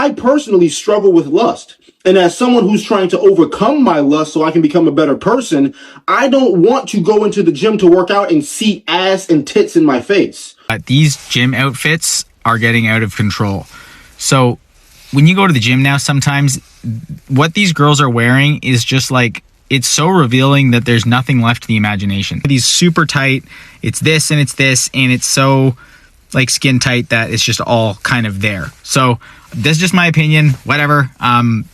I personally struggle with lust. And as someone who's trying to overcome my lust so I can become a better person, I don't want to go into the gym to work out and see ass and tits in my face. These gym outfits are getting out of control. So when you go to the gym now, sometimes what these girls are wearing is just like, it's so revealing that there's nothing left to the imagination. These super tight, it's this and it's this, and it's so like skin tight that it's just all kind of there. So this is just my opinion, whatever.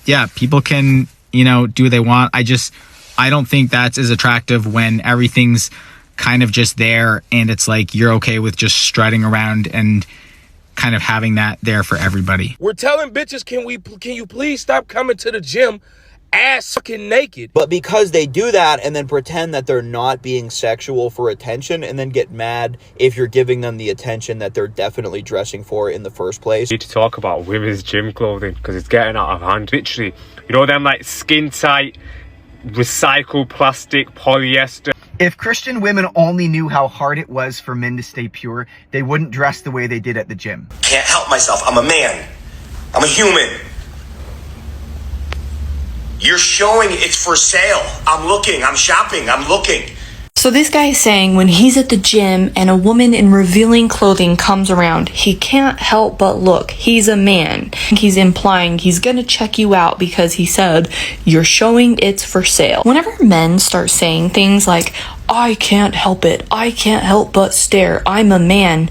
Yeah, people can, do what they want. I don't think that's as attractive when everything's kind of just there and it's like you're okay with just strutting around and kind of having that there for everybody. We're telling bitches, can you please stop coming to the gym ass fucking naked? But because they do that and then pretend that they're not being sexual for attention and then get mad if you're giving them the attention that they're definitely dressing for in the first place. We need to talk about women's gym clothing because it's getting out of hand. Literally, them like skin tight, recycled plastic, polyester. If Christian women only knew how hard it was for men to stay pure, they wouldn't dress the way they did at the gym. Can't help myself. I'm a man. I'm a human. You're showing it's for sale. I'm looking. I'm shopping. I'm looking. So this guy is saying when he's at the gym and a woman in revealing clothing comes around, he can't help but look. He's a man. He's implying he's gonna check you out because he said, you're showing it's for sale. Whenever men start saying things like, I can't help it, I can't help but stare, I'm a man,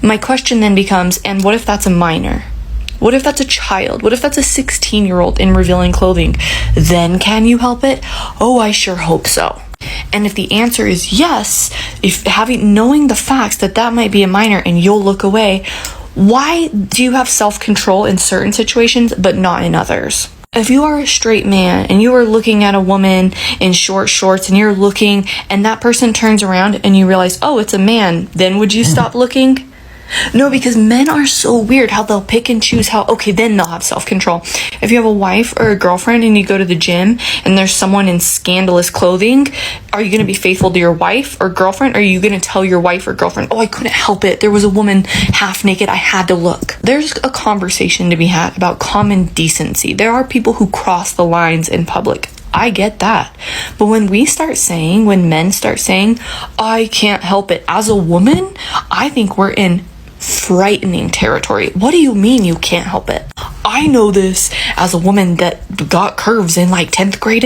my question then becomes, and what if that's a minor? What if that's a child? What if that's a 16-year-old in revealing clothing? Then can you help it? Oh, I sure hope so. And if the answer is yes, knowing the facts that might be a minor and you'll look away, why do you have self-control in certain situations but not in others? If you are a straight man and you are looking at a woman in short shorts and you're looking and that person turns around and you realize, oh, it's a man, then would you stop looking? No, because men are so weird how they'll pick and choose then they'll have self-control. If you have a wife or a girlfriend and you go to the gym and there's someone in scandalous clothing, are you going to be faithful to your wife or girlfriend? Or are you going to tell your wife or girlfriend, oh, I couldn't help it, there was a woman half naked, I had to look? There's a conversation to be had about common decency. There are people who cross the lines in public. I get that. But when men start saying, I can't help it as a woman, I think we're in frightening territory. What do you mean you can't help it? I know this as a woman that got curves in like 10th grade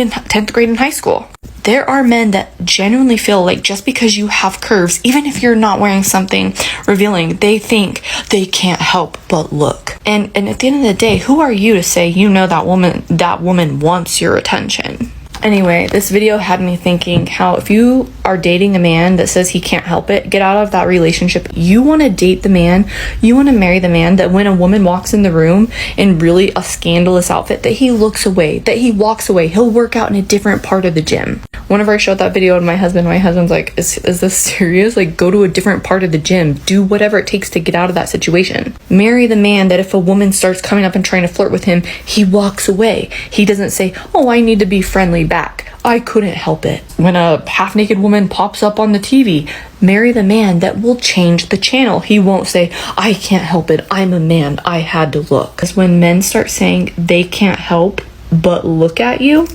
in high school. There are men that genuinely feel like just because you have curves, even if you're not wearing something revealing, they think they can't help but look. And at the end of the day, who are you to say that woman wants your attention? Anyway, this video had me thinking how if you are dating a man that says he can't help it, get out of that relationship. You want to date the man, you want to marry the man that when a woman walks in the room in really a scandalous outfit, that he looks away, that he walks away. He'll work out in a different part of the gym. Whenever I showed that video to my husband's like, is this serious? Like, go to a different part of the gym. Do whatever it takes to get out of that situation. Marry the man that if a woman starts coming up and trying to flirt with him, he walks away. He doesn't say, oh, I need to be friendly back. I couldn't help it. When a half-naked woman pops up on the TV, marry the man that will change the channel. He won't say, I can't help it, I'm a man, I had to look. Because when men start saying they can't help but look at you,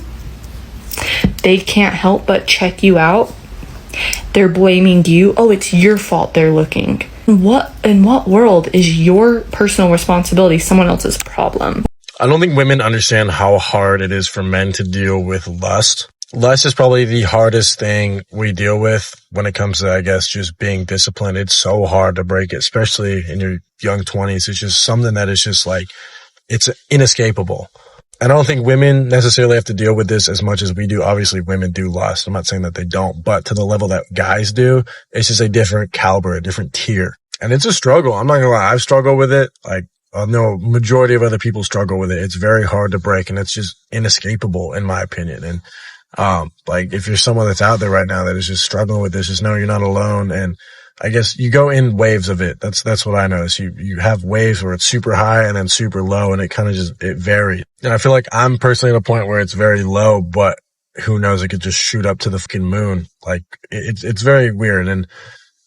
they can't help but check you out, they're blaming you. Oh, it's your fault they're looking. In what world is your personal responsibility someone else's problem? I don't think women understand how hard it is for men to deal with lust. Lust is probably the hardest thing we deal with when it comes to, I guess, just being disciplined. It's so hard to break it, especially in your young 20s. It's just something that is just like, it's inescapable. And I don't think women necessarily have to deal with this as much as we do. Obviously, women do lust. I'm not saying that they don't, but to the level that guys do, it's just a different caliber, a different tier. And it's a struggle. I'm not gonna lie. I've struggled with it. Like, I know majority of other people struggle with it. It's very hard to break and it's just inescapable in my opinion. And, like if you're someone that's out there right now that is just struggling with this, just know you're not alone. And I guess you go in waves of it. That's what I notice. You have waves where it's super high and then super low and it kind of it varies. And I feel like I'm personally at a point where it's very low, but who knows, it could just shoot up to the fucking moon. Like it's very weird. And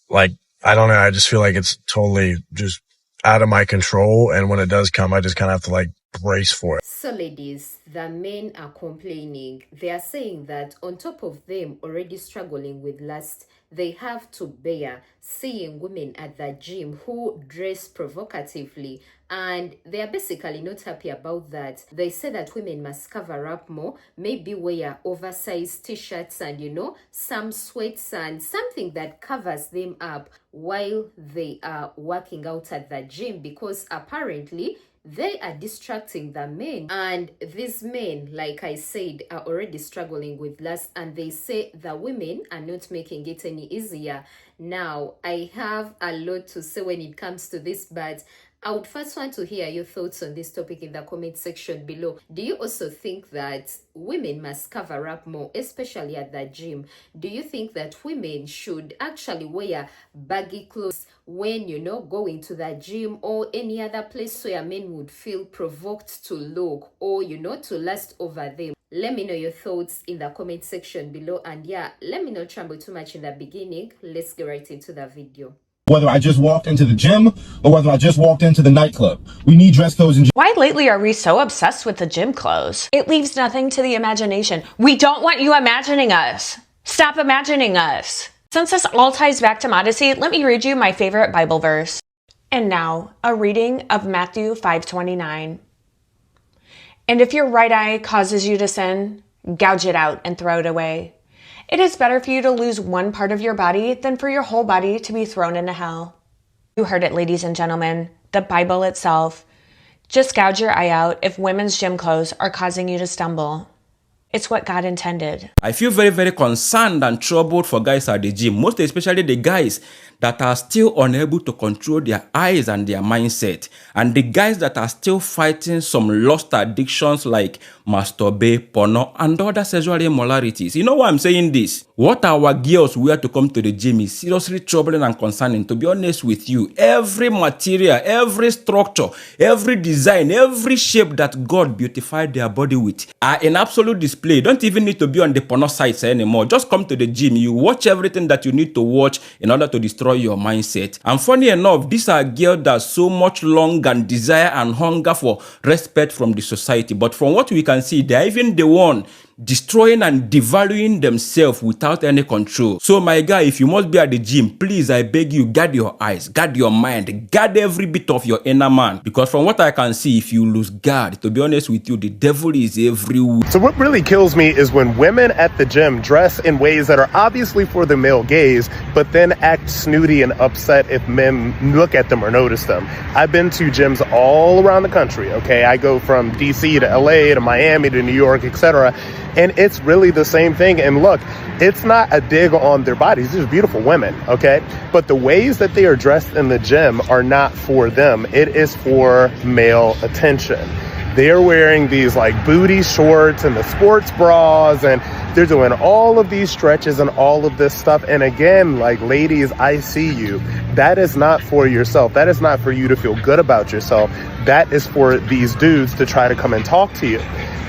like, I don't know. I just feel like it's totally just out of my control. And when it does come, I just kind of have to like brace for it. So ladies, the men are complaining. They are saying that on top of them already struggling with lust, they have to bear seeing women at the gym who dress provocatively, and they are basically not happy about that. They say that women must cover up more, maybe wear oversized t-shirts and some sweats and something that covers them up while they are working out at the gym, because apparently they are distracting the men, and these men, like I said, are already struggling with lust, and they say the women are not making it any easier. Now, I have a lot to say when it comes to this, but I would first want to hear your thoughts on this topic in the comment section below. Do you also think that women must cover up more, especially at the gym? Do you think that women should actually wear baggy clothes when, going to the gym or any other place where men would feel provoked to look or, to lust over them? Let me know your thoughts in the comment section below. And yeah, let me not trample too much in the beginning. Let's get right into the video. Whether I just walked into the gym or whether I just walked into the nightclub, we need dress codes and Why lately are we so obsessed with the gym clothes? It leaves nothing to the imagination. We don't want you imagining us. Stop imagining us. Since this all ties back to modesty, let me read you my favorite Bible verse. And now, a reading of Matthew 5:29. And if your right eye causes you to sin, gouge it out and throw it away. It is better for you to lose one part of your body than for your whole body to be thrown into hell. You heard it, ladies and gentlemen. The Bible itself. Just gouge your eye out if women's gym clothes are causing you to stumble. It's what God intended. I feel very, very concerned and troubled for guys at the gym, most especially the guys that are still unable to control their eyes and their mindset, and the guys that are still fighting some lust addictions like masturbate, porno, and other sexual immoralities. You know why I'm saying this? What our girls wear to come to the gym is seriously troubling and concerning, to be honest with you. Every material, every structure, every design, every shape that God beautified their body with are in absolute display. You don't even need to be on the porno sites anymore. Just come to the gym. You watch everything that you need to watch in order to destroy your mindset. And funny enough, these are girls that so much long and desire and hunger for respect from the society. But from what we can see, they're even the one destroying and devaluing themselves without any control. So my guy, if you must be at the gym, please, I beg you, guard your eyes, guard your mind, guard every bit of your inner man. Because from what I can see, if you lose guard, to be honest with you, the devil is everywhere. So what really kills me is when women at the gym dress in ways that are obviously for the male gaze, but then act snooty and upset if men look at them or notice them. I've been to gyms all around the country, okay? I go from DC to LA to Miami to New York, etc. And it's really the same thing. And look, it's not a dig on their bodies. These are beautiful women, okay? But the ways that they are dressed in the gym are not for them. It is for male attention. They're wearing these like booty shorts and the sports bras, and they're doing all of these stretches and all of this stuff. And again, like, ladies, I see you. That is not for yourself. That is not for you to feel good about yourself. That is for these dudes to try to come and talk to you.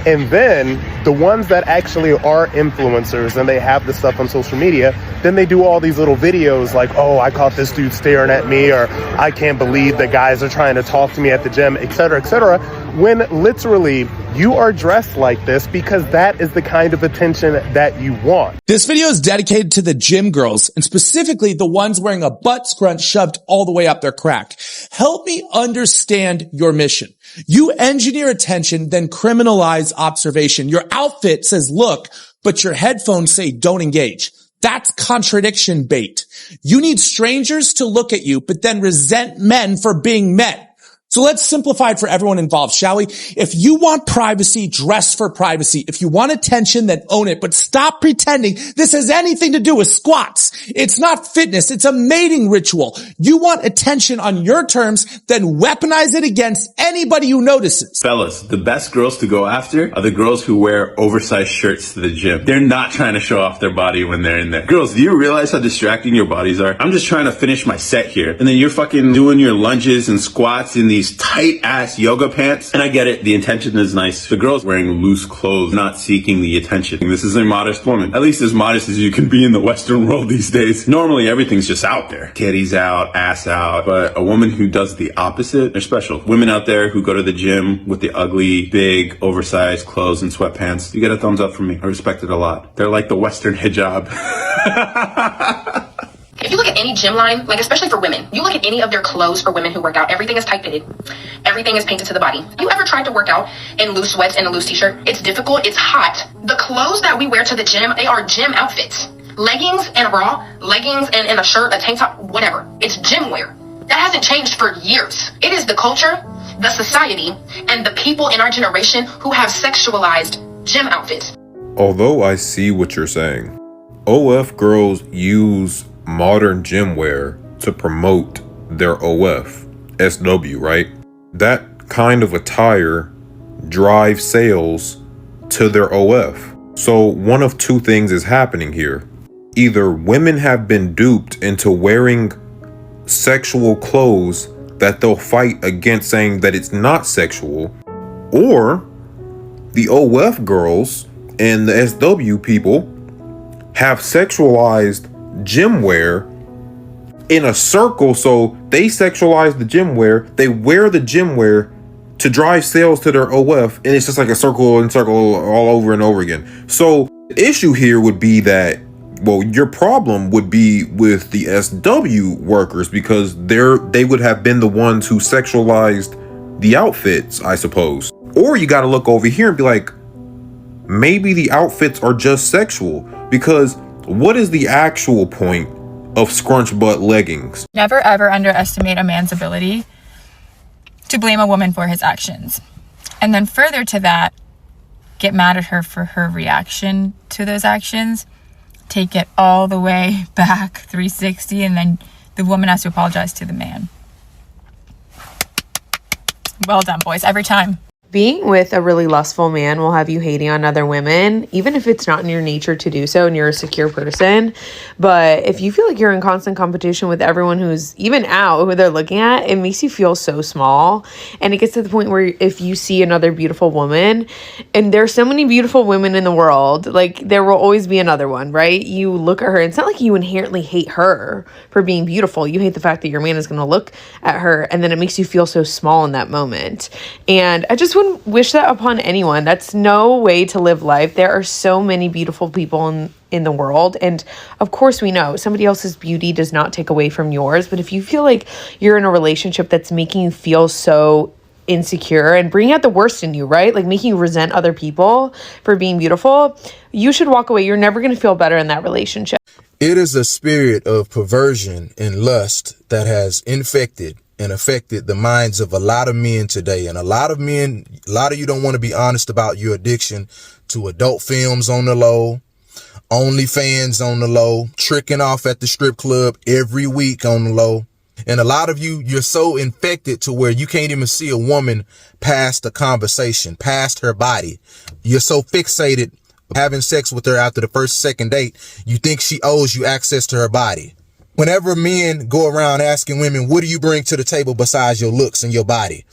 And then the ones that actually are influencers and they have the stuff on social media, then they do all these little videos like, oh, I caught this dude staring at me, or I can't believe that guys are trying to talk to me at the gym, etc., when literally you are dressed like this because that is the kind of attention that you want. This video is dedicated to the gym girls, and specifically the ones wearing a butt scrunch shoved all the way up their crack. Help me understand your mission. You engineer attention, then criminalize observation. Your outfit says look, but your headphones say don't engage. That's contradiction bait. You need strangers to look at you, but then resent men for being men. So let's simplify it for everyone involved, shall we? If you want privacy, dress for privacy. If you want attention, then own it. But stop pretending this has anything to do with squats. It's not fitness. It's a mating ritual. You want attention on your terms, then weaponize it against anybody who notices. Fellas, the best girls to go after are the girls who wear oversized shirts to the gym. They're not trying to show off their body when they're in there. Girls, do you realize how distracting your bodies are? I'm just trying to finish my set here. And then you're fucking doing your lunges and squats in these these tight ass yoga pants. And I get it, the intention is nice. The girl's wearing loose clothes, not seeking the attention. This is a modest woman, at least as modest as you can be in the Western world these days. Normally everything's just out there. Titties out, ass out. But a woman who does the opposite, they're special. Women out there who go to the gym with the ugly, big, oversized clothes and sweatpants, you get a thumbs up from me. I respect it a lot. They're like the Western hijab. If you look at any gym line, like especially for women, you look at any of their clothes for women who work out, everything is tight fitted. Everything is painted to the body. You ever tried to work out in loose sweats and a loose t-shirt? It's difficult, it's hot. The clothes that we wear to the gym, they are gym outfits. Leggings and a bra, leggings and a shirt, a tank top, whatever. It's gym wear. That hasn't changed for years. It is the culture, the society, and the people in our generation who have sexualized gym outfits. Although I see what you're saying, OF girls use modern gym wear to promote their OF, SW, right? That kind of attire drives sales to their OF. So one of two things is happening here. Either women have been duped into wearing sexual clothes that they'll fight against saying that it's not sexual, or the OF girls and the SW people have sexualized gym wear in a circle. So they sexualize the gym wear, they wear the gym wear to drive sales to their OF, and it's just like a circle and circle all over and over again. So the issue here would be that, well, your problem would be with the SW workers, because they would have been the ones who sexualized the outfits, I suppose. Or you got to look over here and be like, maybe the outfits are just sexual, because what is the actual point of scrunch butt leggings? Never ever underestimate a man's ability to blame a woman for his actions. And then further to that, get mad at her for her reaction to those actions. Take it all the way back 360, and then the woman has to apologize to the man. Well done, boys, every time. Being with a really lustful man will have you hating on other women, even if it's not in your nature to do so and you're a secure person. But if you feel like you're in constant competition with everyone who's even out, who they're looking at, it makes you feel so small. And it gets to the point where if you see another beautiful woman, and there's so many beautiful women in the world, like there will always be another one, right? You look at her, and it's not like you inherently hate her for being beautiful. You hate the fact that your man is going to look at her, and then it makes you feel so small in that moment. And I just wouldn't wish that upon anyone. That's no way to live life. There are so many beautiful people in the world, and of course we know somebody else's beauty does not take away from yours. But if you feel like you're in a relationship that's making you feel so insecure and bringing out the worst in you, right? Like making you resent other people for being beautiful, you should walk away. You're never going to feel better in that relationship. It is a spirit of perversion and lust that has infected and affected the minds of a lot of men today. And a lot of you don't want to be honest about your addiction to adult films on the low, OnlyFans on the low, tricking off at the strip club every week on the low. And a lot of you're so infected to where you can't even see a woman past a conversation, past her body. You're so fixated having sex with her after the first, second date, you think she owes you access to her body. Whenever men go around asking women, what do you bring to the table besides your looks and your body?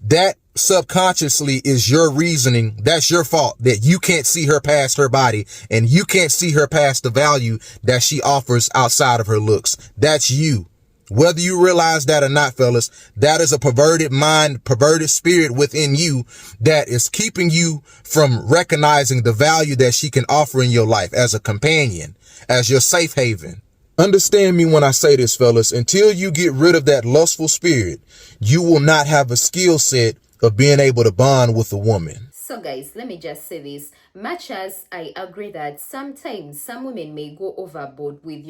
That subconsciously is your reasoning. That's your fault that you can't see her past her body, and you can't see her past the value that she offers outside of her looks. That's you. Whether you realize that or not, fellas, that is a perverted mind, perverted spirit within you that is keeping you from recognizing the value that she can offer in your life as a companion, as your safe haven. Understand me when I say this, fellas. Until you get rid of that lustful spirit, you will not have a skill set of being able to bond with a woman. So guys, let me just say this. Much as I agree that sometimes some women may go overboard with,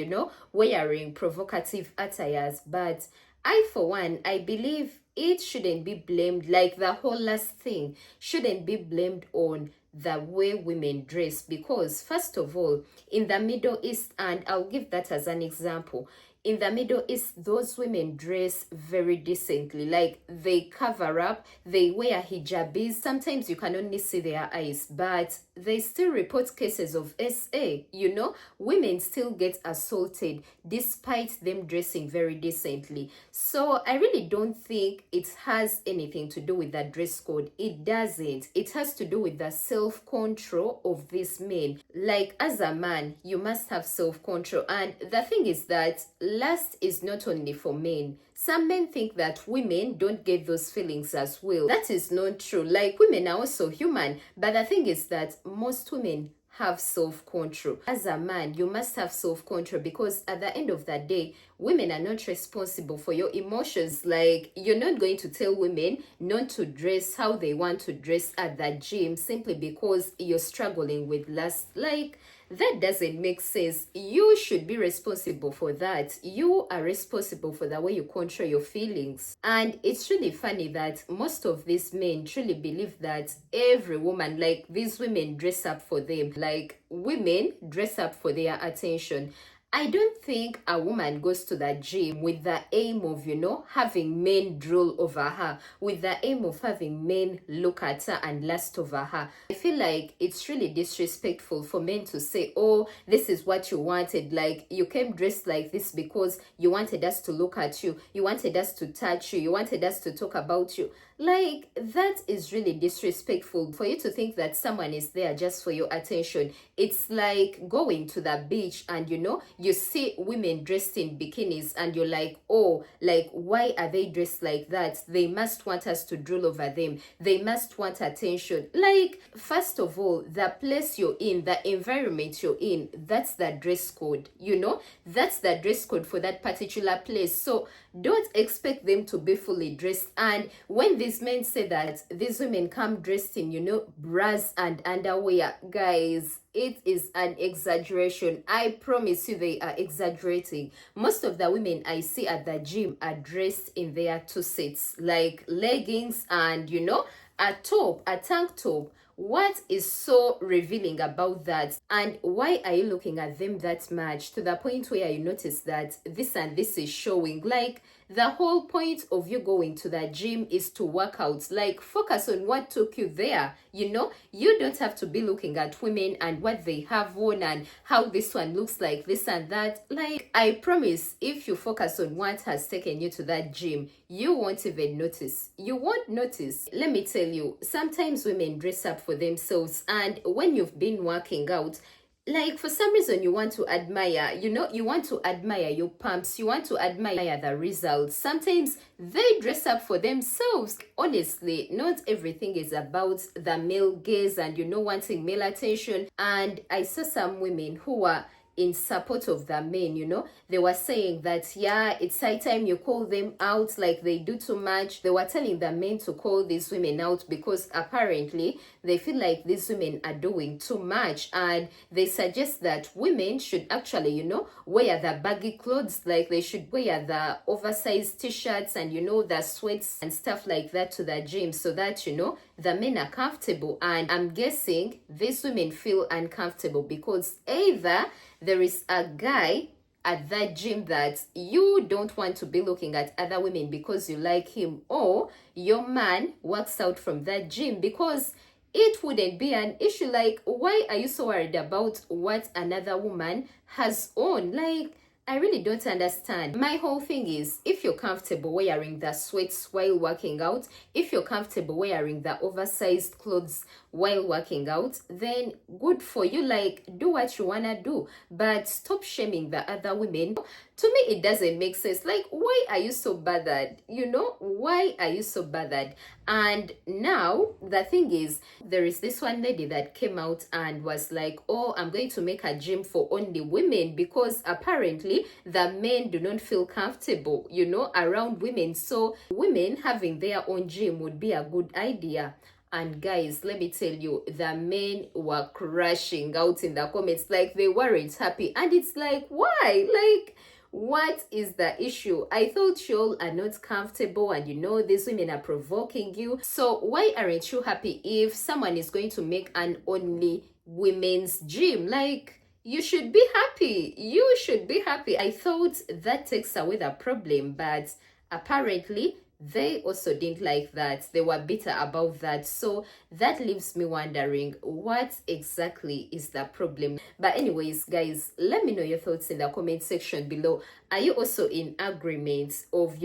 wearing provocative attires, but I, for one, I believe it shouldn't be blamed, like the whole last thing shouldn't be blamed on the way women dress, because first of all, in the Middle East, and I'll give that as an example, in the Middle East, those women dress very decently. Like, they cover up, they wear hijabis. Sometimes you can only see their eyes, but they still report cases of SA. You know, women still get assaulted despite them dressing very decently. So I really don't think it has anything to do with the dress code. It doesn't. It has to do with the self-control of these men. Like, as a man, you must have self-control. And the thing is that lust is not only for men. Some men think that women don't get those feelings as well. That is not true. Like, women are also human. But the thing is that most women have self-control. As a man, you must have self-control, because at the end of the day, women are not responsible for your emotions. Like, you're not going to tell women not to dress how they want to dress at the gym simply because you're struggling with lust. Like, that doesn't make sense. You should be responsible for that. You are responsible for the way you control your feelings. And it's really funny that most of these men truly believe that every woman, like, these women dress up for them. Like, women dress up for their attention. I don't think a woman goes to the gym with the aim of, you know, having men drool over her, with the aim of having men look at her and lust over her. I feel like it's really disrespectful for men to say, oh, this is what you wanted. Like, you came dressed like this because you wanted us to look at you. You wanted us to touch you. You wanted us to talk about you. Like, that is really disrespectful for you to think that someone is there just for your attention. It's like going to the beach and, you know, you see women dressed in bikinis and you're like, oh, like, why are they dressed like that? They must want us to drool over them. They must want attention. Like, first of all, the place you're in, the environment you're in, that's the dress code, you know? That's the dress code for that particular place. So don't expect them to be fully dressed. And when these men say that these women come dressed in, you know, bras and underwear, guys, it is an exaggeration. I promise you they are exaggerating. Most of the women I see at the gym are dressed in their two sets, like leggings and, you know, a top, a tank top. What is so revealing about that? And why are you looking at them that much to the point where you notice that this and this is showing? Like, the whole point of you going to the gym is to work out. Like, focus on what took you there. You know, you don't have to be looking at women and what they have on and how this one looks like this and that. Like, I promise, if you focus on what has taken you to that gym, you won't even notice. You won't notice. Let me tell you, sometimes women dress up for themselves, and when you've been working out, like, for some reason you want to admire, you know, you want to admire your pumps, you want to admire the results. Sometimes they dress up for themselves. Honestly, not everything is about the male gaze and, you know, wanting male attention. And I saw some women who were in support of the men, you know, they were saying that, yeah, it's high time you call them out, like they do too much. They were telling the men to call these women out because apparently they feel like these women are doing too much, and they suggest that women should actually, you know, wear the baggy clothes, like they should wear the oversized t-shirts and, you know, the sweats and stuff like that to the gym so that, you know, the men are comfortable. And I'm guessing these women feel uncomfortable because either there is a guy at that gym that you don't want to be looking at other women because you like him, or your man works out from that gym because it wouldn't be an issue. Like, why are you so worried about what another woman has on? Like, I really don't understand. My whole thing is, if you're comfortable wearing the sweats while working out, if you're comfortable wearing the oversized clothes while working out, then good for you. Like, do what you wanna do, but stop shaming the other women. To me, it doesn't make sense. Like, why are you so bothered? You know, why are you so bothered? And now the thing is, there is this one lady that came out and was like, oh, I'm going to make a gym for only women because apparently the men do not feel comfortable, you know, around women. So women having their own gym would be a good idea. And guys, let me tell you, the men were crashing out in the comments, like they weren't happy. And it's like, why? Like, what is the issue? I thought you all are not comfortable and, you know, these women are provoking you. So why aren't you happy if someone is going to make an only women's gym? Like, you should be happy. You should be happy. I thought that takes away the problem, but apparently they also didn't like that. They were bitter about that. So that leaves me wondering, what exactly is the problem? But anyways, guys, let me know your thoughts in the comment section below. Are you also in agreement of,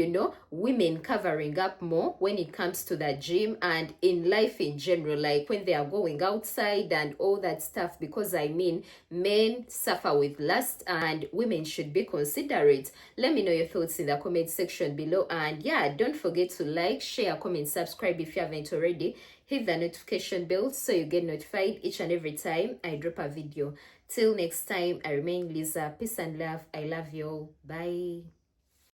women covering up more when it comes to the gym and in life in general, like when they are going outside and all that stuff? Because I mean, men suffer with lust and women should be considerate. Let me know your thoughts in the comment section below. And yeah, don't forget to like, share, comment, subscribe if you haven't already. Hit the notification bell so you get notified each and every time I drop a video. Till next time, I remain Lisa. Peace and love. I love you all. Bye.